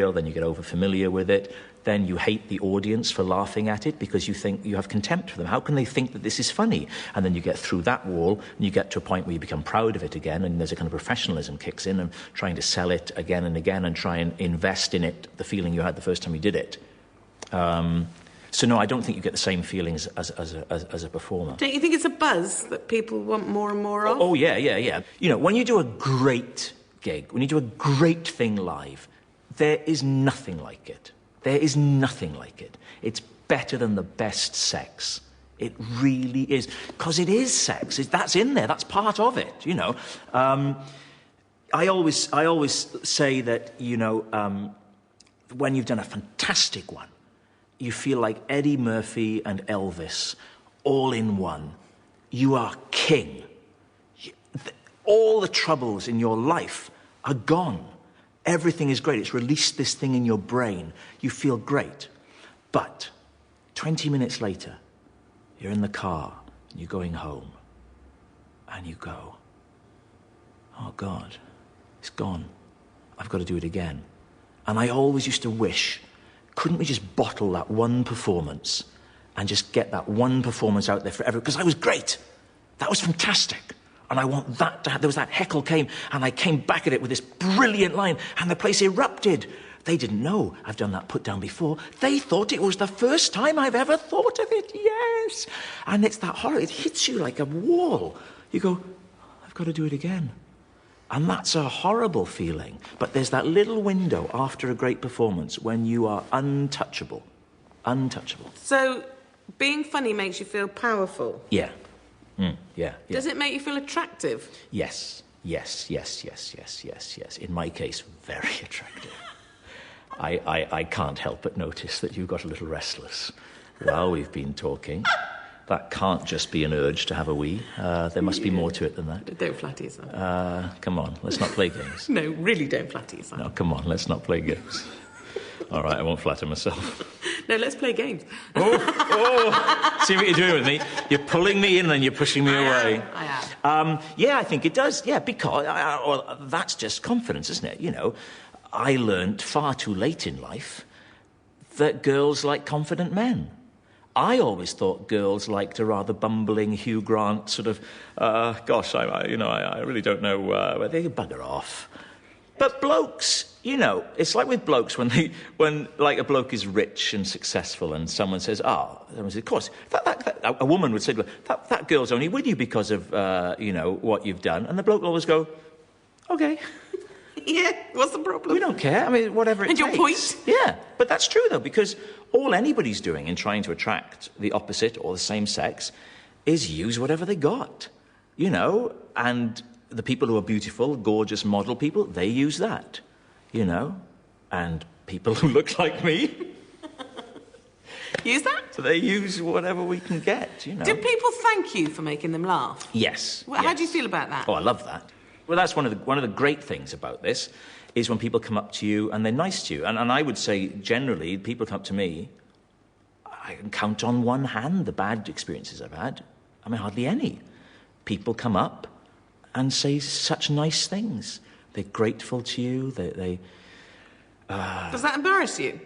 then you get over familiar with it, then you hate the audience for laughing at it because you think you have contempt for them. How can they think that this is funny? And then you get through that wall and you get to a point where you become proud of it again, and there's a kind of professionalism kicks in, and trying to sell it again and again and try and invest in it, the feeling you had the first time you did it. So no, I don't think you get the same feelings as a performer. Don't you think it's a buzz that people want more and more of? Oh yeah. You know, when you do a great gig, when you do a great thing live, there is nothing like it. There is nothing like it. It's better than the best sex. It really is. Because it is sex. That's in there. That's part of it, you know. I always say that, you know, when you've done a fantastic one, you feel like Eddie Murphy and Elvis all in one. You are king. All the troubles in your life are gone. Everything is great. It's released this thing in your brain. You feel great. But 20 minutes later, you're in the car and you're going home. And you go, oh, God, it's gone. I've got to do it again. And I always used to wish, couldn't we just bottle that one performance and just get that one performance out there forever? Because I was great. That was fantastic. And I want that to have... There was that heckle came, and I came back at it with this brilliant line, and the place erupted. They didn't know I've done that put down before. They thought it was the first time I've ever thought of it, yes. And it's that horror. It hits you like a wall. You go, I've got to do it again. And that's a horrible feeling. But there's that little window after a great performance when you are untouchable. Untouchable. So being funny makes you feel powerful? Yeah. Yeah. Does it make you feel attractive? Yes. In my case, very attractive. I can't help but notice that you got a little restless while we've been talking. That can't just be an urge to have a wee. There must be more to it than that. Don't flatter yourself. Come on, let's not play games. No, really don't flatter yourself. No, come on, let's not play games. All right, I won't flatter myself. No, let's play games. Oh, see what you're doing with me? You're pulling me in and you're pushing me away. I am. Yeah, I think it does. Yeah, because well, that's just confidence, isn't it? You know, I learned far too late in life that girls like confident men. I always thought girls liked a rather bumbling Hugh Grant sort of, I really don't know where they bugger off. But blokes, you know, it's like with blokes when like a bloke is rich and successful and someone says, someone says, of course, a woman would say, that girl's only with you because of, what you've done. And the bloke will always go, okay. Yeah, what's the problem? We don't care. I mean, whatever it takes. And your point? Yeah, but that's true, though, because all anybody's doing in trying to attract the opposite or the same sex is use whatever they got, you know, and the people who are beautiful, gorgeous model people, they use that, you know, and people who look like me... Use that? So they use whatever we can get, you know. Do people thank you for making them laugh? Yes. Well, how do you feel about that? Oh, I love that. Well, that's one of the great things about this, is when people come up to you and they're nice to you. And I would say, generally, people come up to me, I can count on one hand the bad experiences I've had. I mean, hardly any. People come up and say such nice things. They're grateful to you. Does that embarrass you?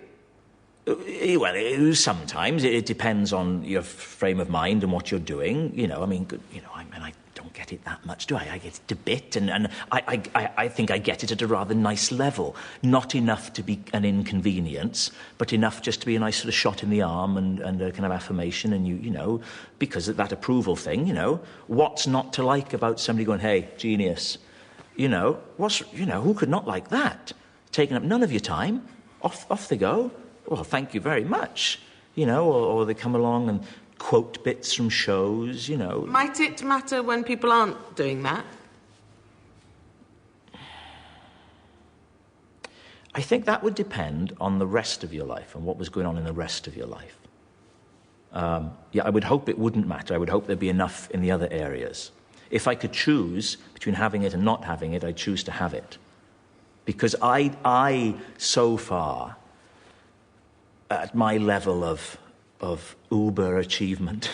Well, sometimes. It depends on your frame of mind and what you're doing. You know, I mean, I don't get it that much, do I? I get it a bit, and I think I get it at a rather nice level. Not enough to be an inconvenience, but enough just to be a nice sort of shot in the arm and a kind of affirmation, and you know, because of that approval thing, you know. What's not to like about somebody going, hey, genius? You know, who could not like that? Taking up none of your time, off they go. Well, thank you very much. You know, or they come along and quote bits from shows, you know. Might it matter when people aren't doing that? I think that would depend on the rest of your life and what was going on in the rest of your life. I would hope it wouldn't matter. I would hope there'd be enough in the other areas. If I could choose between having it and not having it, I'd choose to have it. Because I so far, at my level of uber achievement.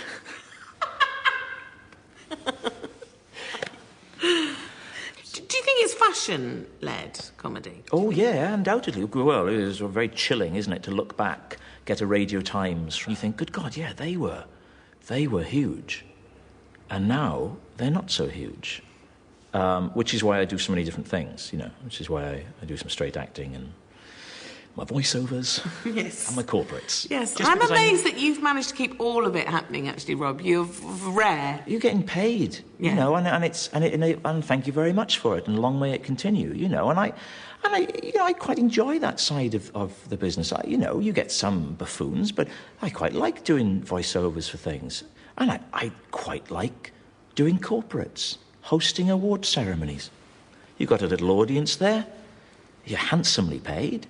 Do you think it's passion-led comedy? Oh, yeah, undoubtedly. Well, it is very chilling, isn't it, to look back, get a Radio Times. You think, good God, yeah, they were huge. And now they're not so huge. Which is why I do so many different things, which is why I do some straight acting and my voiceovers Yes. and my corporates. Yes, Just I'm because amazed that you've managed to keep all of it happening, actually, Rob. You're rare. You're getting paid, Yeah. and thank you very much for it, and long may it continue, and I quite enjoy that side of the business. You get some buffoons, but I quite like doing voiceovers for things, and I quite like doing corporates, hosting award ceremonies. You've got a little audience there, you're handsomely paid.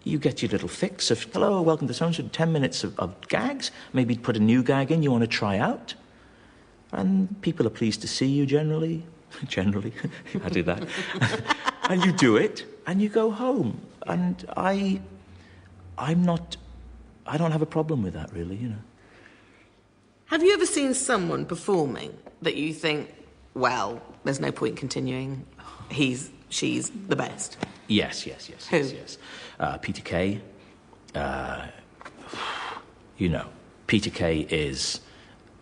You get your little fix of, hello, welcome to so-and-so, 10 minutes of gags. Maybe put a new gag in you want to try out. And people are pleased to see you generally. Generally, I do that. And you do it, and you go home. And I don't have a problem with that, really, Have you ever seen someone performing that you think, well, there's no point continuing, she's the best? Yes. Who? Yes. Peter Kay. Peter Kay is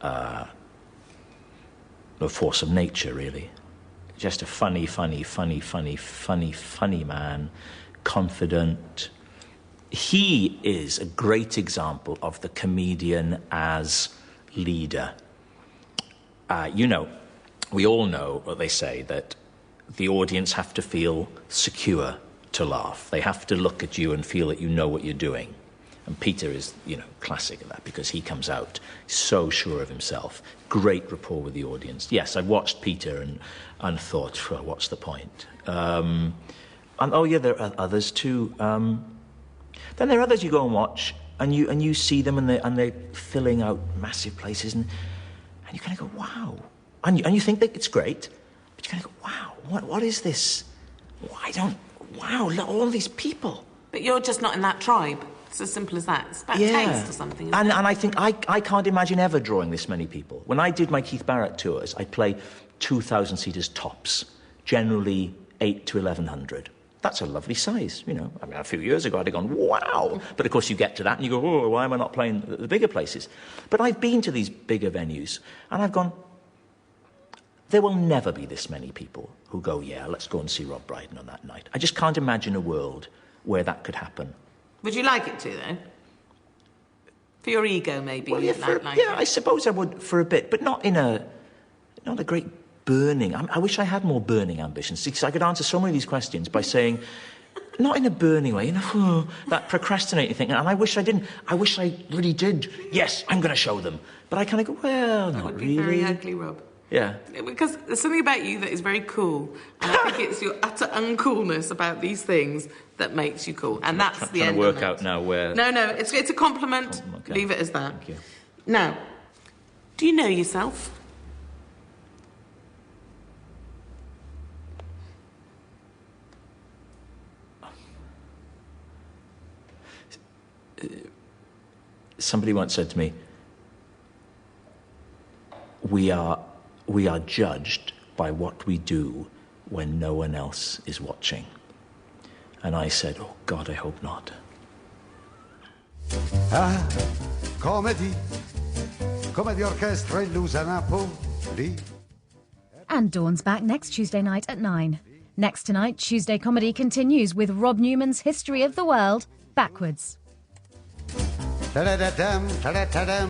a force of nature, really. Just a funny man, confident. He is a great example of the comedian as leader. We all know what they say, that the audience have to feel secure to laugh. They have to look at you and feel that you know what you're doing. And Peter is, classic of that, because he comes out so sure of himself. Great rapport with the audience. Yes, I watched Peter and thought, well, what's the point? And there are others too. Then there are others you go and watch, and you see them, and they're filling out massive places, and you kind of go, wow. And you think that it's great, but you kind of go, wow, what is this? Wow, all these people. But you're just not in that tribe. It's as simple as that. It's about taste or something, isn't it? And I think I can't imagine ever drawing this many people. When I did my Keith Barrett tours, I'd play 2,000 seaters tops, generally 8 to 1,100. That's a lovely size, a few years ago I'd have gone, wow. But of course you get to that and you go, oh, why am I not playing the bigger places? But I've been to these bigger venues and I've gone, there will never be this many people who go, yeah, let's go and see Rob Brydon on that night. I just can't imagine a world where that could happen. Would you like it to, though? For your ego, maybe? Well, yeah, I suppose I would for a bit, but not a great burning... I wish I had more burning ambitions, because I could answer so many of these questions by saying, not in a burning way, that procrastinating thing, and I wish I didn't. I wish I really did. Yes, I'm going to show them. But I kind of go, well, not really. That would be very ugly, Rob. Yeah. Because there's something about you that is very cool. And I think it's your utter uncoolness about these things that makes you cool. And that's the end of it. I'm trying to work out now where... No, it's a compliment. Okay. Leave it as that. Thank you. Now, do you know yourself? Somebody once said to me, we are judged by what we do when no one else is watching. And I said, oh God, I hope not. Comedy orchestra illusa Napoli. And Dawn's back next Tuesday night at 9. Next tonight, Tuesday Comedy continues with Rob Newman's History of the World backwards. Ta-da-da-dum, ta-da-da-dum.